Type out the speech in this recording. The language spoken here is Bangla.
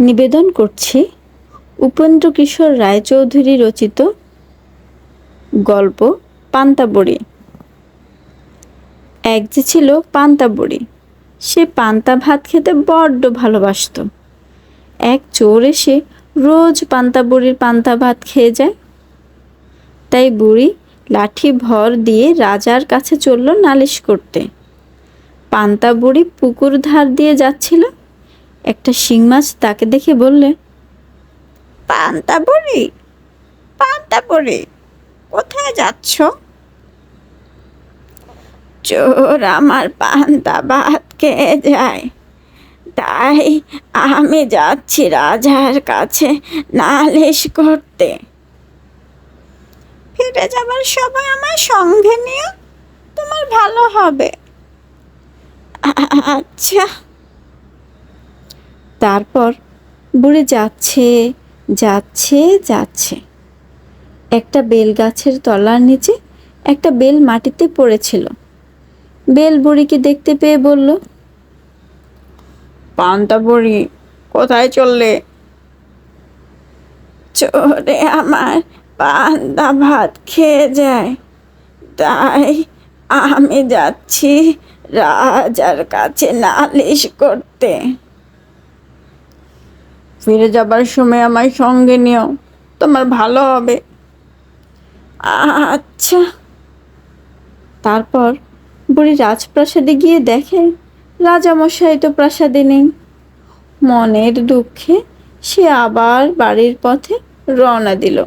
নিবেদন করছি উপেন্দ্র কিশোর রায়চৌধুরী রচিত গল্প পান্তা বুড়ি। এক যে ছিল পান্তা বুড়ি। সে পান্তা ভাত খেতে বড্ড ভালোবাসতো। এক চোর এসে রোজ পান্তা বুড়ির পান্তা ভাত খেয়ে যায়। তাই বুড়ি লাঠি ভর দিয়ে রাজার কাছে চলল নালিশ করতে। পান্তা বুড়ি পুকুর ধার দিয়ে যাচ্ছিল। একটা শিং মাছ তাকে দেখে বললে, পান্তা বুড়ি, পান্তা বুড়ি, কোথায় যাচ্ছ? চোর আমার পান্তা ভাত খেয়ে যায়, তাই আমি যাচ্ছি রাজার কাছে নালিশ করতে। ফিরে যাবার সময় আমার সঙ্গে নিও, তোমার ভালো হবে। আচ্ছা। তারপর বুড়ি যাচ্ছে যাচ্ছে যাচ্ছে। একটা বেল গাছের তলার নিচে একটা বেল মাটিতে পড়েছিল। বেল বুড়িকে দেখতে পেয়ে বলল, পান্তা বুড়ি, কোথায় চললে? চোরে আমার পান্তা ভাত খেয়ে যায়, তাই আমি যাচ্ছি রাজার কাছে নালিশ করতে। ফিরে যাবার সময় আমায় সঙ্গে নিও, তোমার ভালো হবে। আচ্ছা। তারপর বুড়ি রাজপ্রাসাদে গিয়ে দেখে রাজামশাই তো প্রাসাদে নেই। মনের দুঃখে সে আবার বাড়ির পথে রওনা দিল।